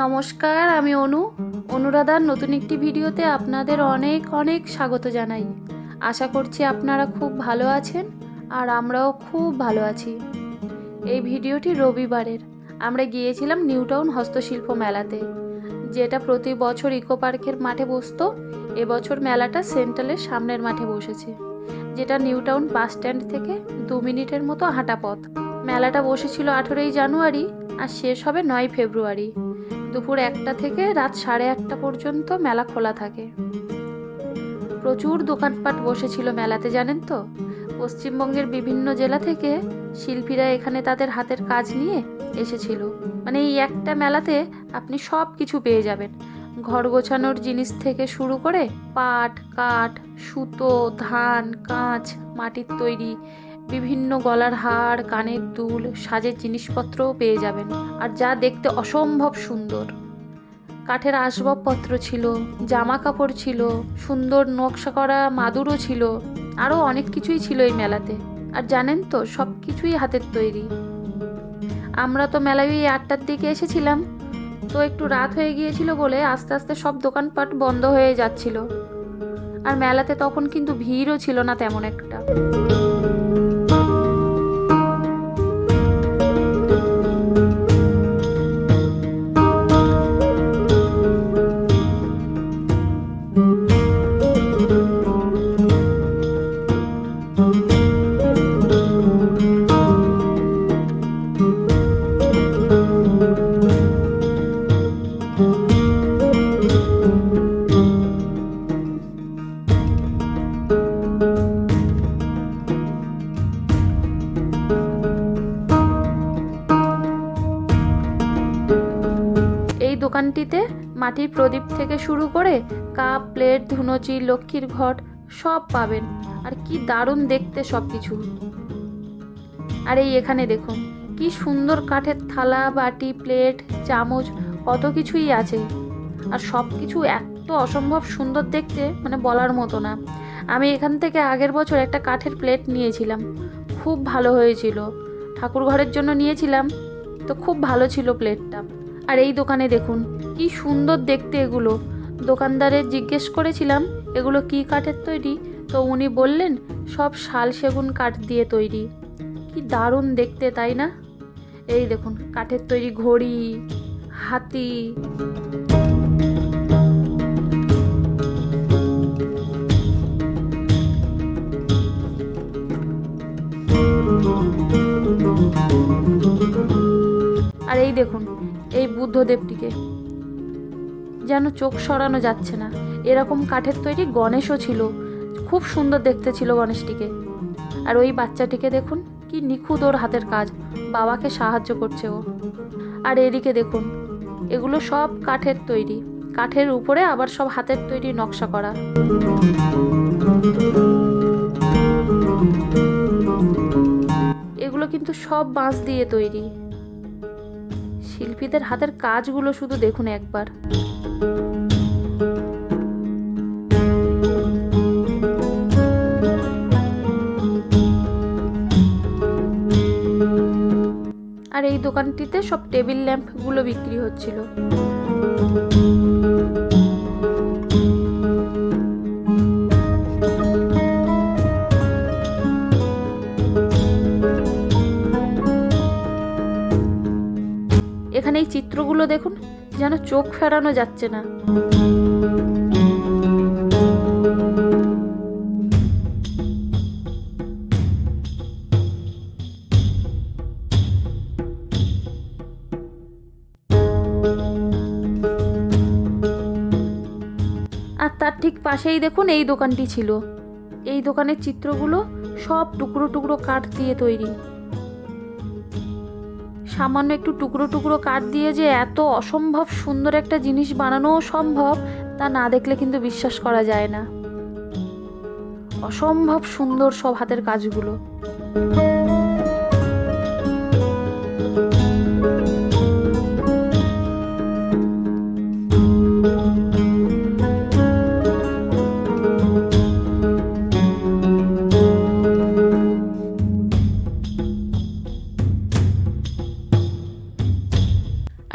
নমস্কার, আমি অনুরাধার নতুন একটি ভিডিওতে আপনাদের অনেক অনেক স্বাগত জানাই। আশা করছি আপনারা খুব ভালো আছেন আর আমরাও খুব ভালো আছি। এই ভিডিওটি রবিবারের। আমরা গিয়েছিলাম নিউ টাউন হস্তশিল্প মেলাতে, যেটা প্রতি বছর ইকো পার্কের মাঠে বসতো। এবছর মেলাটা সেন্ট্রালের সামনের মাঠে বসেছে, যেটা নিউ টাউন বাস স্ট্যান্ড থেকে 2 মিনিটের মতো হাঁটা পথ। মেলাটা বসেছিল 18ই জানুয়ারি আর শেষ হবে 9 ফেব্রুয়ারি। দুপুর 1টা থেকে রাত 8:30 পর্যন্ত মেলা খোলা থাকে। প্রচুর দোকানপাট বসেছিল মেলাতে, জানেন তো। পশ্চিমবঙ্গের বিভিন্ন জেলা থেকে শিল্পীরা এখানে তাদের হাতের কাজ নিয়ে এসেছিল। মানে এই একটা মেলাতে আপনি সব কিছু পেয়ে যাবেন, ঘর গোছানোর জিনিস থেকে শুরু করে পাট, কাঠ, সুতো, ধান, কাঁচ, মাটির তৈরি বিভিন্ন গলার হার, কানের দুল, সাজের জিনিসপত্রও পেয়ে যাবেন। আর যা দেখতে অসম্ভব সুন্দর। কাঠের আসবাবপত্র ছিল, জামা কাপড় ছিল, সুন্দর নকশা করা মাদুরও ছিল, আরও অনেক কিছুই ছিল এই মেলাতে। আর জানেন তো, সব কিছুই হাতের তৈরি। আমরা তো মেলায় ওই 8টার দিকে এসেছিলাম, তো একটু রাত হয়ে গিয়েছিল বলে আস্তে আস্তে সব দোকানপাট বন্ধ হয়ে যাচ্ছিল। আর মেলাতে তখন কিন্তু ভিড়ও ছিল না তেমন একটা। এই দোকানটিতে মাটির প্রদীপ থেকে শুরু করে কাপ, প্লেট, ধুনুচি, লক্ষ্মীর ঘট সব পাবেন। আর কি দারুণ দেখতে সব কিছু। আর এই এখানে দেখুন কি সুন্দর কাঠের থালা, বাটি, প্লেট, চামচ, কত কিছুই আছে। আর সব কিছু এত অসম্ভব সুন্দর দেখতে, মানে বলার মতো না। আমি এখান থেকে আগের বছর একটা কাঠের প্লেট নিয়েছিলাম, খুব ভালো হয়েছিল। ঠাকুর ঘরের জন্য নিয়েছিলাম, তো খুব ভালো ছিল প্লেটটা। আর এই দোকানে দেখুন কি সুন্দর দেখতে এগুলো। দোকানদারের জিজ্ঞেস করেছিলাম এগুলো কি কাঠের তৈরি, তো উনি বললেন সব শাল সেগুন কাঠ দিয়ে তৈরি। কি দারুণ দেখতে, তাই না? এই দেখুন কাঠের তৈরি ঘড়ি, হাতি, আর এই দেখুন এই বুদ্ধদেবটিকে যেন চোখ সরানো যাচ্ছে না, এরকম কাঠের তৈরি গণেশও ছিল, খুব সুন্দর দেখতে ছিল গণেশটিকে। আর ওই বাচ্চাটিকে দেখুন কি নিখুঁত ওর হাতের কাজ, বাবাকে সাহায্য করছে ও। আর এদিকে দেখুন এগুলো সব কাঠের তৈরি, কাঠের উপরে আবার সব হাতের তৈরি নকশা করা। এগুলো কিন্তু সব বাঁশ দিয়ে তৈরি। শিল্পীদের হাতের কাজগুলো শুধু দেখুন একবার। আর এই দোকানটিতে সব টেবিল ল্যাম্পগুলো বিক্রি হচ্ছিল। এখানে এই চিত্রগুলো দেখুন, যেন চোখ ফেরানো যাচ্ছে না। আর তার ঠিক পাশেই দেখুন এই দোকানটি ছিল। এই দোকানের চিত্রগুলো সব টুকরো টুকরো কাঠ দিয়ে তৈরি। সামান্য একটু টুকরো টুকরো কাঠ দিয়ে যে এত অসম্ভব সুন্দর একটা জিনিস বানানোও সম্ভব, তা না দেখলে কিন্তু বিশ্বাস করা যায় না। অসম্ভব সুন্দর সব হাতের কাজগুলো।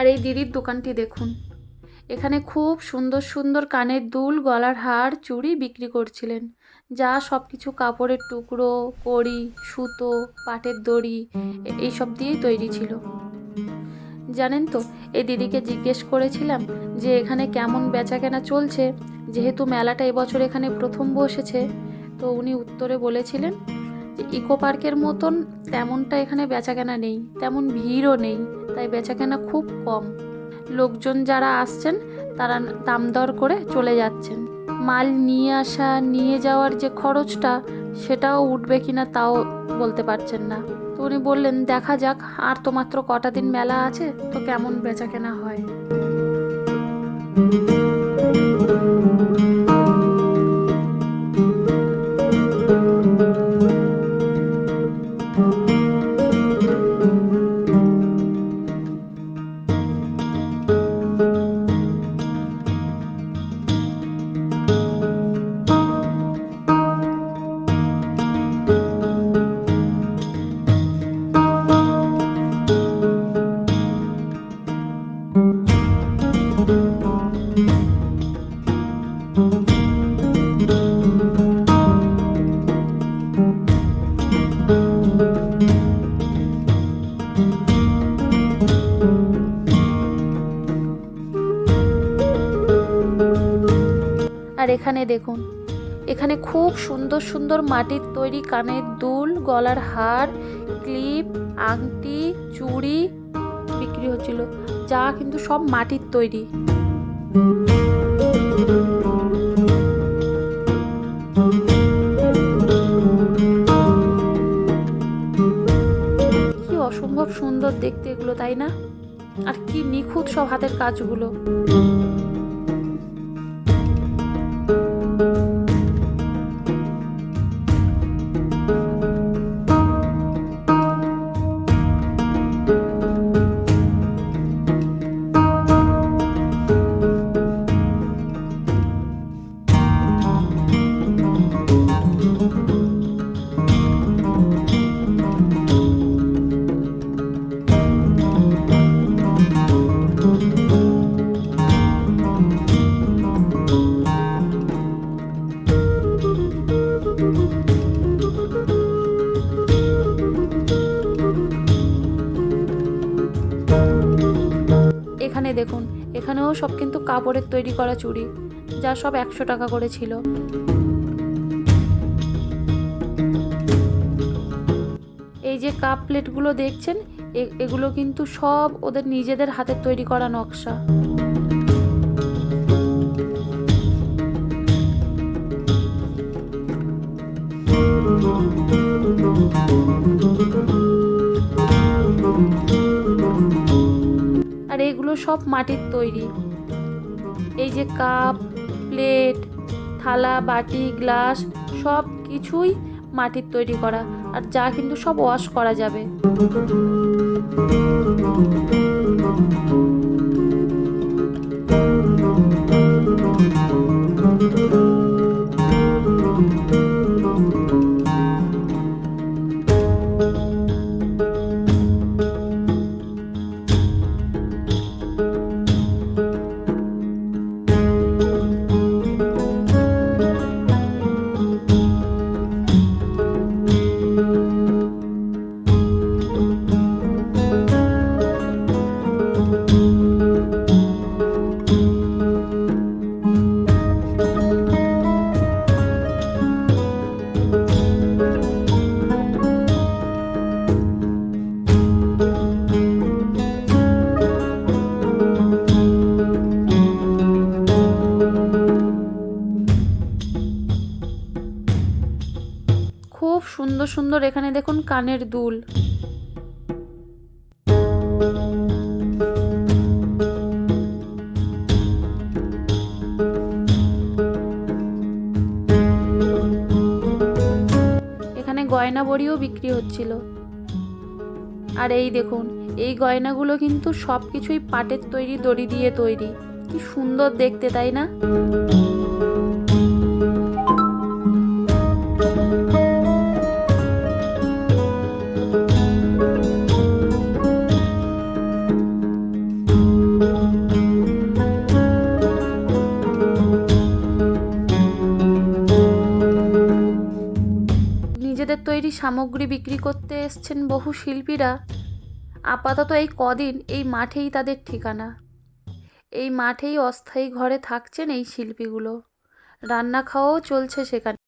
আর এই দিদির দোকানটি দেখুন, এখানে খুব সুন্দর সুন্দর কানের দুল, গলার হার, চুড়ি বিক্রি করছিলেন, যা সব কিছু কাপড়ের টুকরো, কড়ি, সুতো, পাটের দড়ি এইসব দিয়েই তৈরি ছিল। জানেন তো, এই দিদিকে জিজ্ঞেস করেছিলাম যে এখানে কেমন বেচাকেনা চলছে, যেহেতু মেলাটা এবছর এখানে প্রথম বসেছে। তো উনি উত্তরে বলেছিলেন যে ইকো পার্কের মতন তেমনটা এখানে বেচাকেনা নেই, তেমন ভিড়ও নেই, তাই বেচাকেনা খুব কম। লোকজন যারা আসছেন তারা দাম দর করে চলে যাচ্ছেন। মাল নিয়ে আসা, নিয়ে যাওয়ার যে খরচটা, সেটাও উঠবে কিনা তাও বলতে পারছেন না। তো উনি বললেন দেখা যাক, আর তো মাত্র কটা দিন মেলা আছে, তো কেমন বেচাকেনা হয়। আর এখানে দেখুন, এখানে খুব সুন্দর সুন্দর মাটির তৈরি কানের দুল, গলার হার, ক্লিপ, আংটি, চুড়ি বিক্রি হচ্ছিল, যা কিন্তু সব মাটির তৈরি। কি অসম্ভব সুন্দর দেখতে এগুলো, তাই না? আর কি নিখুঁত সব হাতের কাজগুলো। এখানে দেখুন, এখানেও সব কিন্তু কাপড়ের তৈরি করা চুড়ি, যা সব 100 টাকা করে ছিল। এই যে কাপ প্লেটগুলো দেখছেন, এগুলো কিন্তু সব ওদের নিজেদের হাতের তৈরি করা নকশা। আর এগুলো সব মাটির তৈরি। এই যে কাপ, প্লেট, থালা, বাটি, গ্লাস সব কিছুই মাটির তৈরি করা, আর যা কিন্তু সব ওয়াশ করা যাবে। খুব সুন্দর সুন্দর এখানে দেখুন কানের দুল। এখানে গয়না বড়িও বিক্রি হচ্ছিল। আর এই দেখুন, এই গয়নাগুলো কিন্তু সব কিছুই পাটের তৈরি, দড়ি দিয়ে তৈরি। কি সুন্দর দেখতে, তাই না? সামগ্রী বিক্রি করতে এসছেন বহু শিল্পীরা আপাতত এই কদিন এই মাঠেই তাদের ঠিকানা। এই মাঠেই অস্থায়ী ঘরে থাকছেন এই শিল্পীগুলো, রান্না খাওয়াও চলছে সেখানে।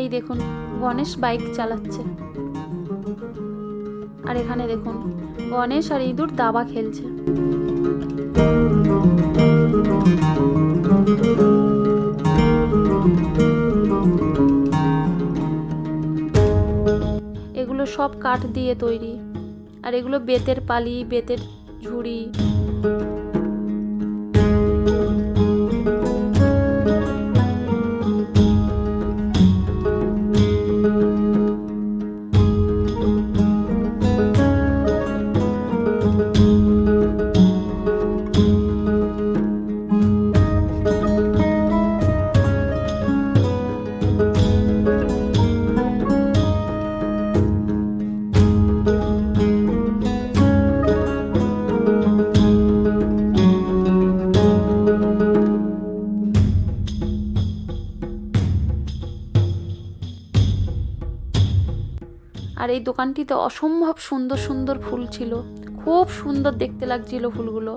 এই দেখুন গণেশ বাইক চালাচ্ছে, আর এখানে দেখুন গণেশ আর ইঁদুর দাবা খেলছে। এগুলো সব কাঠ দিয়ে তৈরি, আর এগুলো বেতের পালি, বেতের ঝুড়ি। আর এই দোকানটিতে অসম্ভব সুন্দর সুন্দর ফুল ছিল, খুব সুন্দর দেখতে লাগছিল ফুলগুলো।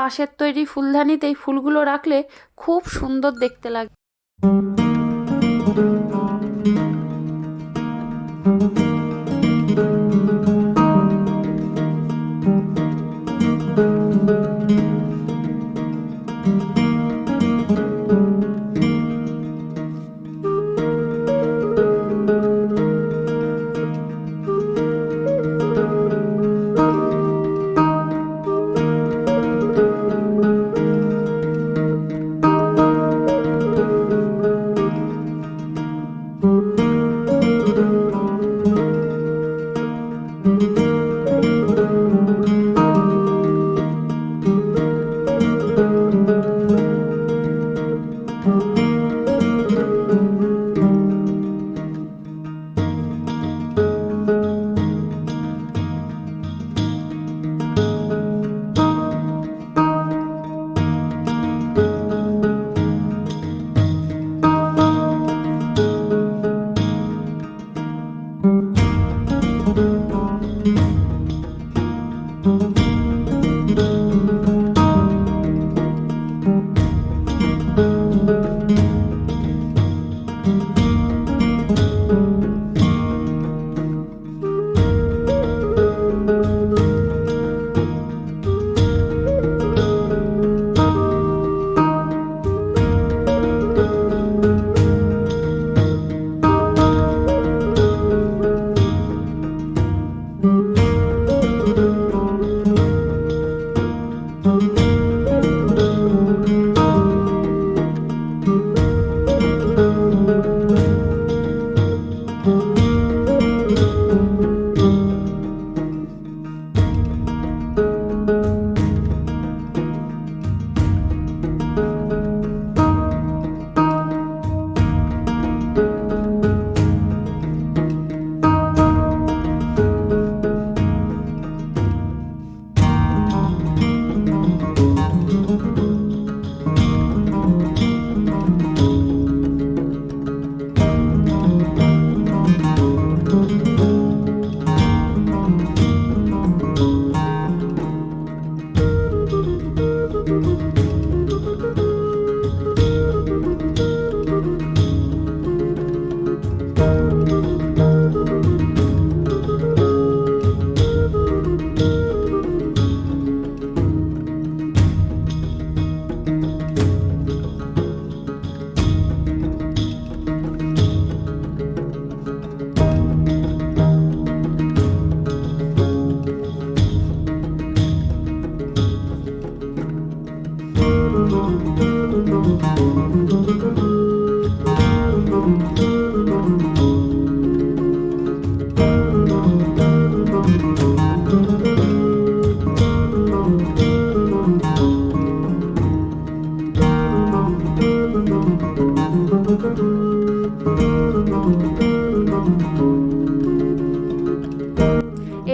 বাঁশের তৈরি ফুলদানিতে এই ফুলগুলো রাখলে খুব সুন্দর দেখতে লাগে।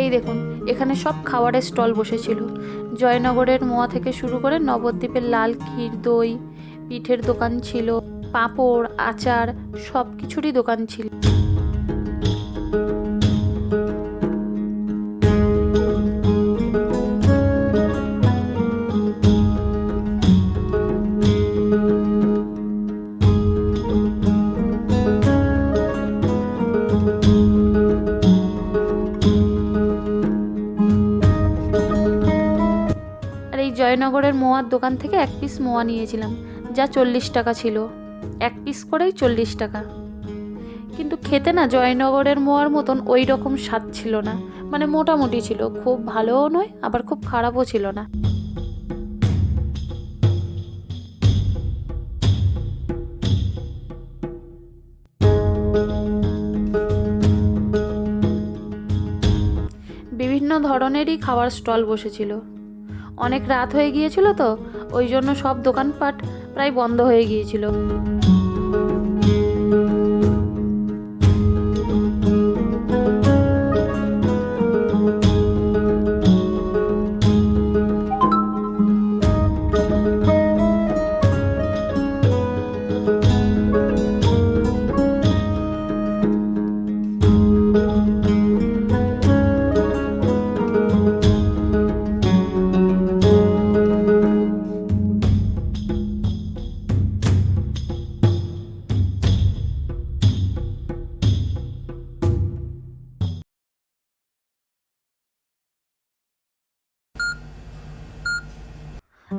এই দেখুন, এখানে সব খাবারের স্টল বসেছিল। জয়নগরের মোয়া থেকে শুরু করে নবদ্বীপের লাল ক্ষীর, দই, পিঠের দোকান ছিল, পাঁপড়, আচার, সব কিছুরই দোকান ছিল। আর এই জয়নগরের মোয়ার দোকান থেকে এক পিস মোয়া নিয়েছিলাম, যা 40 টাকা ছিল। এক পিস করেই 40 টাকা। কিন্তু খেতে না জয়নগরের মোয়ার মতন ওই রকম স্বাদ ছিল না। মানে মোটামুটি ছিল, খুব ভালোও নয় আবার খুব খারাপও ছিল না। বিভিন্ন ধরনেরই খাবার স্টল বসেছিল। অনেক রাত হয়ে গিয়েছিল তো, ওই জন্য সব দোকানপাট প্রায় বন্ধ হয়ে গিয়েছিল।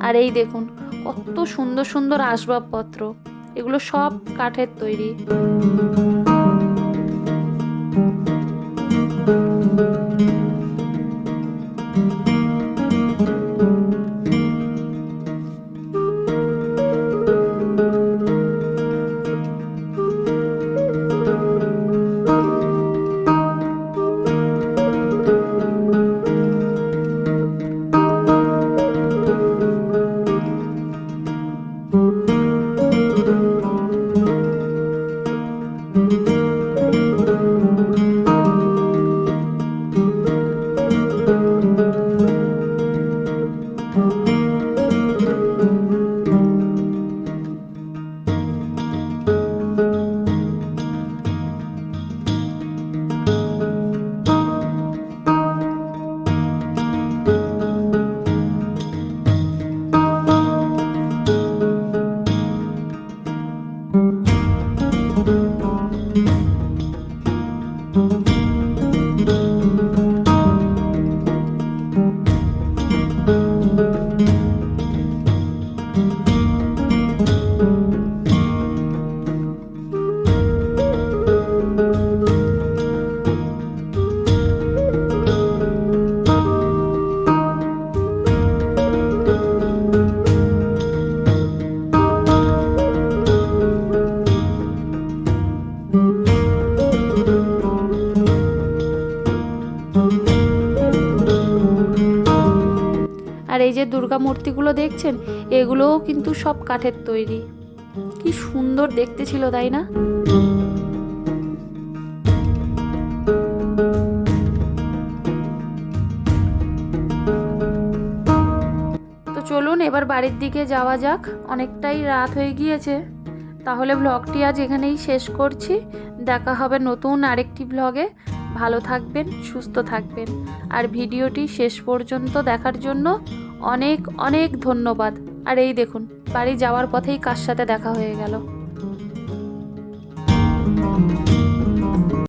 আর এই দেখুন কত সুন্দর সুন্দর আসবাবপত্র, এগুলো সব কাঠের তৈরি। আর এই যে দুর্গা মূর্তিগুলো দেখছেন, এগুলোও কিন্তু সব কাঠের তৈরি। কি সুন্দর দেখতে ছিল, তাই না? তো চলুন এবার বাড়ির দিকে যাওয়া যাক, অনেকটাই রাত হয়ে গিয়েছে। তাহলে ব্লগটি আজ এখানেই শেষ করছি। দেখা হবে নতুন আরেকটি ব্লগে। ভালো থাকবেন, সুস্থ থাকবেন। আর ভিডিওটি শেষ পর্যন্ত দেখার জন্য অনেক অনেক ধন্যবাদ। আর এই দেখুন, বাড়ি যাওয়ার পথেই কার সাথে দেখা হয়ে গেল।